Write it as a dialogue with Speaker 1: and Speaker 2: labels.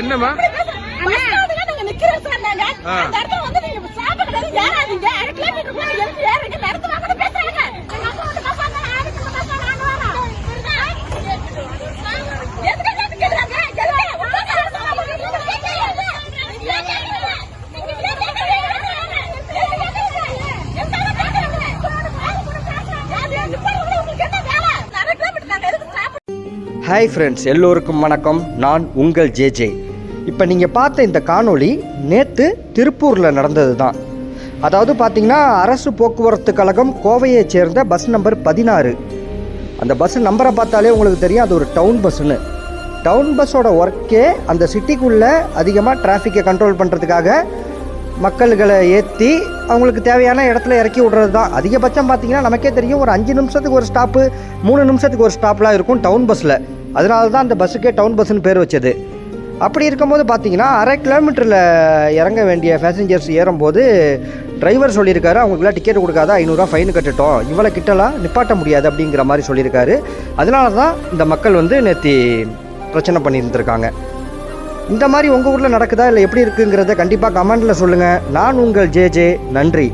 Speaker 1: என்னமா
Speaker 2: hi friends, எல்லோருக்கும் வணக்கம். நான் உங்கள் ஜேஜே. இப்போ நீங்கள் பார்த்த இந்த காணொளி நேற்று திருப்பூரில் நடந்தது தான். அதாவது பார்த்திங்கன்னா, அரசு போக்குவரத்து கழகம் கோவையைச் சேர்ந்த பஸ் நம்பர் 16. அந்த பஸ் நம்பரை பார்த்தாலே உங்களுக்கு தெரியும், அது ஒரு டவுன் பஸ்ஸுன்னு. டவுன் பஸ்ஸோட ஒர்க்கே அந்த சிட்டிக்குள்ளே அதிகமாக டிராஃபிக்கை கண்ட்ரோல் பண்ணுறதுக்காக மக்கள்களை ஏற்றி அவங்களுக்கு தேவையான இடத்துல இறக்கி விட்றது தான். அதிகபட்சம் பார்த்திங்கன்னா நமக்கே தெரியும், ஒரு 5 நிமிஷத்துக்கு ஒரு ஸ்டாப்பு, 3 நிமிஷத்துக்கு ஒரு ஸ்டாப்லாம் இருக்கும் டவுன் பஸ்ஸில். அதனால தான் அந்த பஸ்ஸுக்கே டவுன் பஸ்ஸுன்னு பேர் வச்சது. அப்படி இருக்கும்போது பார்த்திங்கன்னா, 1/2 கிலோமீட்டரில் இறங்க வேண்டிய பேசஞ்சர்ஸ் ஏறும்போது டிரைவர் சொல்லியிருக்காரு, அவங்களுக்குலாம் டிக்கெட் கொடுக்காத 500 ஃபைன் கட்டுட்டோம், இவ்வளோ கிட்டலாம் நிப்பாட்ட முடியாது அப்படிங்கிற மாதிரி சொல்லியிருக்காரு. அதனால தான் இந்த மக்கள் நேற்று பிரச்சனை பண்ணியிருந்துருக்காங்க. இந்த மாதிரி உங்கள் ஊரில் நடக்குதா இல்லை எப்படி இருக்குங்கிறத கண்டிப்பாக கமெண்டில் சொல்லுங்கள். நான் உங்கள் ஜேஜே. நன்றி.